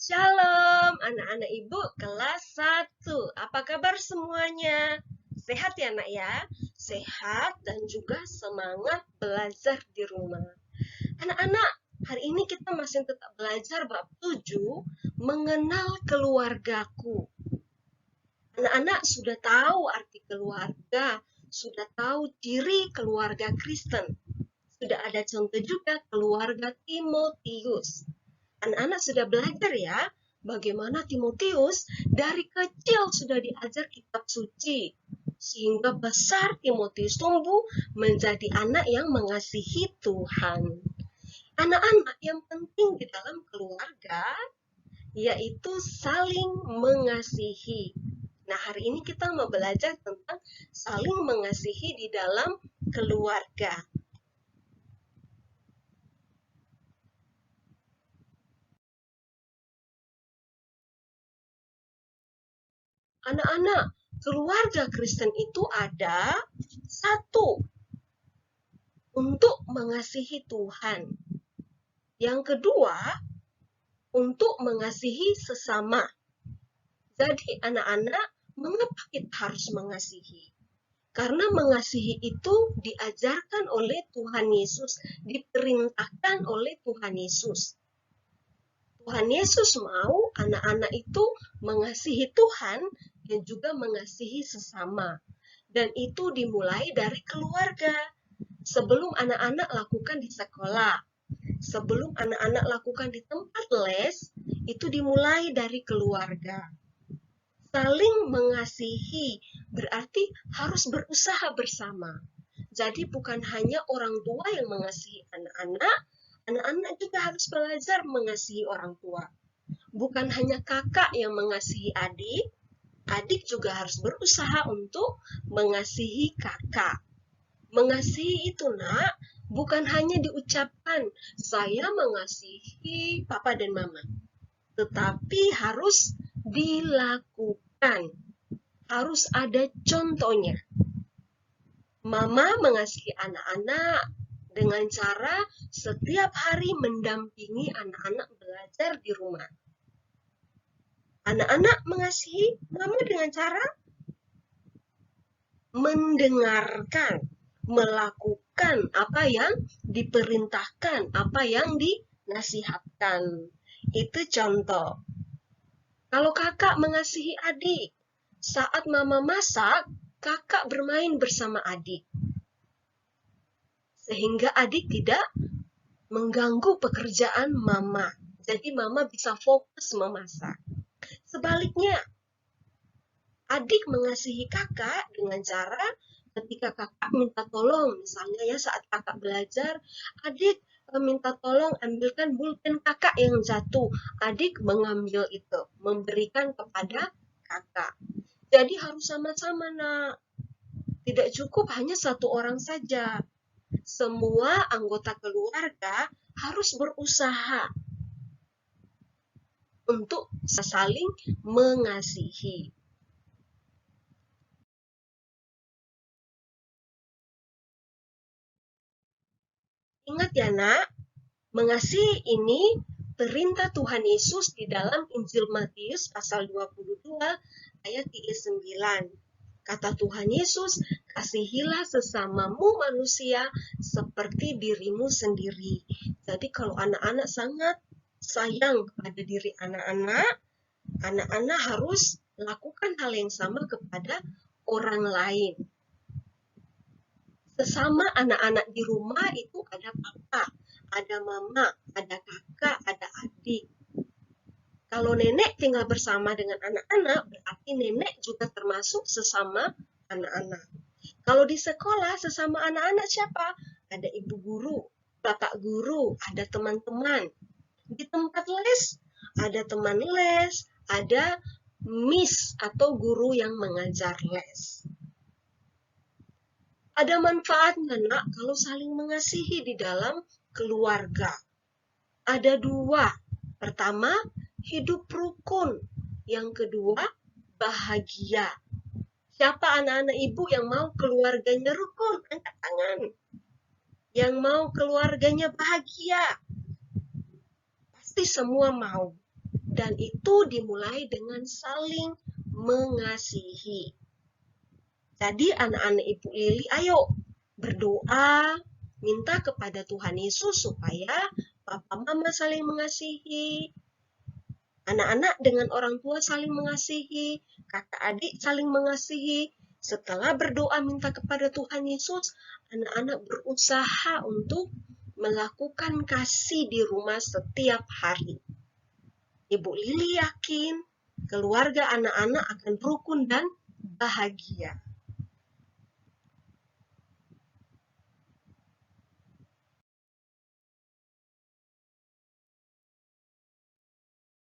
Shalom anak-anak ibu kelas 1. Apa kabar semuanya? Sehat ya nak ya? Sehat dan juga semangat belajar di rumah. Anak-anak, hari ini kita masih tetap belajar bab 7, mengenal keluargaku. Anak-anak sudah tahu arti keluarga, sudah tahu ciri keluarga Kristen. Sudah ada contoh juga keluarga Timotius. Anak-anak sudah belajar ya, bagaimana Timotius dari kecil sudah diajar kitab suci. Sehingga besar Timotius tumbuh menjadi anak yang mengasihi Tuhan. Anak-anak yang penting di dalam keluarga yaitu saling mengasihi. Nah, hari ini kita mau belajar tentang saling mengasihi di dalam keluarga. Anak-anak, keluarga Kristen itu ada satu, untuk mengasihi Tuhan. Yang kedua, untuk mengasihi sesama. Jadi anak-anak, mengapa kita harus mengasihi? Karena mengasihi itu diajarkan oleh Tuhan Yesus, diperintahkan oleh Tuhan Yesus. Tuhan Yesus mau anak-anak itu mengasihi Tuhan dan juga mengasihi sesama. Dan itu dimulai dari keluarga. Sebelum anak-anak lakukan di sekolah, sebelum anak-anak lakukan di tempat les, itu dimulai dari keluarga. Saling mengasihi berarti harus berusaha bersama. Jadi bukan hanya orang tua yang mengasihi anak-anak, anak-anak juga harus belajar mengasihi orang tua. Bukan hanya kakak yang mengasihi adik, adik juga harus berusaha untuk mengasihi kakak. Mengasihi itu nak, bukan hanya diucapkan, saya mengasihi papa dan mama. Tetapi harus dilakukan. Harus ada contohnya. Mama mengasihi anak-anak dengan cara setiap hari mendampingi anak-anak belajar di rumah. Anak-anak mengasihi mama dengan cara mendengarkan, melakukan apa yang diperintahkan, apa yang dinasihatkan. Itu contoh. Kalau kakak mengasihi adik, saat mama masak, kakak bermain bersama adik. Sehingga adik tidak mengganggu pekerjaan mama. Jadi mama bisa fokus memasak. Sebaliknya, adik mengasihi kakak dengan cara ketika kakak minta tolong, misalnya ya saat kakak belajar, adik minta tolong ambilkan pulpen kakak yang jatuh. Adik mengambil itu, memberikan kepada kakak. Jadi harus sama-sama nak. Tidak cukup hanya satu orang saja. Semua anggota keluarga harus berusaha untuk saling mengasihi. Ingat ya nak, mengasihi ini perintah Tuhan Yesus di dalam Injil Matius pasal 22 ayat 39. Kata Tuhan Yesus, kasihilah sesamamu manusia seperti dirimu sendiri. Jadi kalau anak-anak sangat sayang kepada diri anak-anak, anak-anak harus lakukan hal yang sama kepada orang lain. Sesama anak-anak di rumah itu ada papa, ada mama, ada kakak, ada adik. Kalau nenek tinggal bersama dengan anak-anak, berarti nenek juga termasuk sesama anak-anak. Kalau di sekolah, sesama anak-anak siapa? Ada ibu guru, bapak guru, ada teman-teman. Di tempat les, ada teman les, ada miss atau guru yang mengajar les. Ada manfaatnya nak kalau saling mengasihi di dalam keluarga. Ada dua. Pertama, hidup rukun. Yang kedua, bahagia. Siapa anak-anak ibu yang mau keluarganya rukun? Angkat tangan. Yang mau keluarganya bahagia? Pasti semua mau. Dan itu dimulai dengan saling mengasihi. Jadi anak-anak Ibu Lili, ayo berdoa, minta kepada Tuhan Yesus supaya papa mama saling mengasihi, anak-anak dengan orang tua saling mengasihi, kakak adik saling mengasihi. Setelah berdoa minta kepada Tuhan Yesus, anak-anak berusaha untuk melakukan kasih di rumah setiap hari. Ibu Lili yakin keluarga anak-anak akan rukun dan bahagia.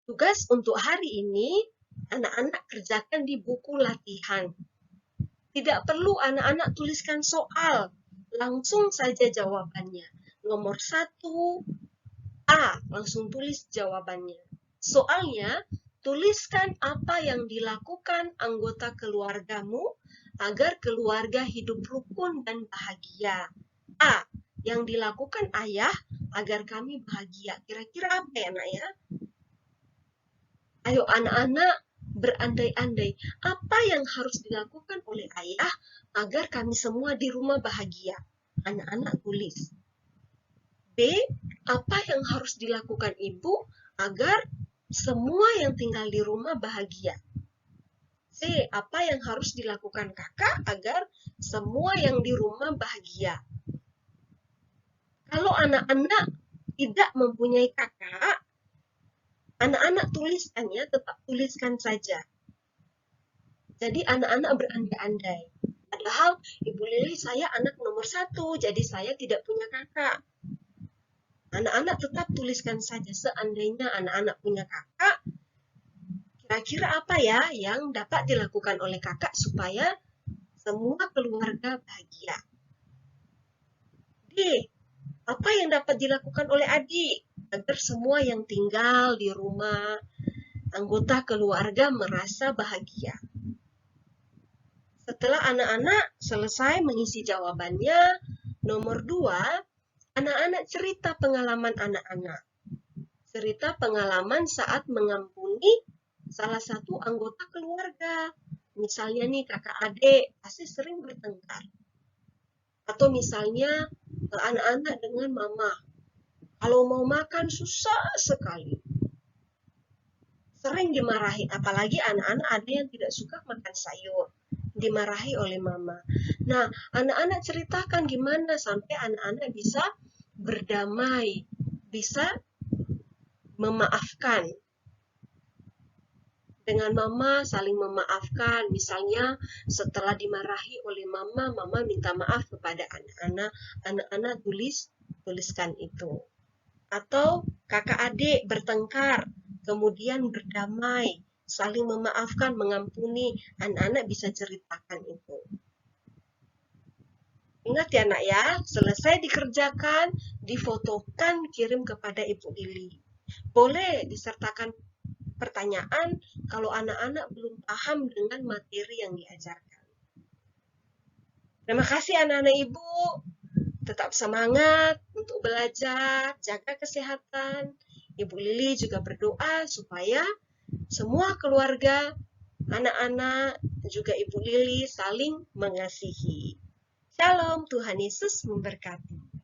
Tugas untuk hari ini, anak-anak kerjakan di buku latihan. Tidak perlu anak-anak tuliskan soal, langsung saja jawabannya. Nomor 1, A, langsung tulis jawabannya. Soalnya, tuliskan apa yang dilakukan anggota keluargamu agar keluarga hidup rukun dan bahagia. A, yang dilakukan ayah agar kami bahagia. Kira-kira apa ya, Nak ya? Ayo anak-anak berandai-andai, apa yang harus dilakukan oleh ayah agar kami semua di rumah bahagia? Anak-anak tulis. B, apa yang harus dilakukan ibu agar semua yang tinggal di rumah bahagia? C, apa yang harus dilakukan kakak agar semua yang di rumah bahagia? Kalau anak-anak tidak mempunyai kakak, anak-anak tuliskannya, tetap tuliskan saja. Jadi anak-anak berandai-andai. Padahal Ibu Lili saya anak nomor 1, jadi saya tidak punya kakak. Anak-anak tetap tuliskan saja, seandainya anak-anak punya kakak, kira-kira apa ya yang dapat dilakukan oleh kakak supaya semua keluarga bahagia? D, apa yang dapat dilakukan oleh adik agar semua yang tinggal di rumah, anggota keluarga merasa bahagia? Setelah anak-anak selesai mengisi jawabannya, nomor 2, anak-anak cerita pengalaman anak-anak. Cerita pengalaman saat mengampuni salah satu anggota keluarga. Misalnya nih kakak adik pasti sering bertengkar. Atau misalnya anak-anak dengan mama. Kalau mau makan susah sekali. Sering dimarahi, apalagi anak-anak ada yang tidak suka makan sayur. Dimarahi oleh mama. Nah, anak-anak ceritakan gimana sampai anak-anak bisa berdamai, bisa memaafkan. Dengan mama saling memaafkan. Misalnya setelah dimarahi oleh mama, mama minta maaf kepada anak-anak. Anak-anak tuliskan itu. Atau kakak adik bertengkar, kemudian berdamai, saling memaafkan, mengampuni. Anak-anak bisa ceritakan itu. Ingat ya nak ya, selesai dikerjakan, difotokan, kirim kepada Ibu Lili. Boleh disertakan pertanyaan kalau anak-anak belum paham dengan materi yang diajarkan. Terima kasih anak-anak Ibu. Tetap semangat untuk belajar, jaga kesehatan. Ibu Lili juga berdoa supaya semua keluarga, anak-anak, juga Ibu Lili saling mengasihi. Shalom, Tuhan Yesus memberkati.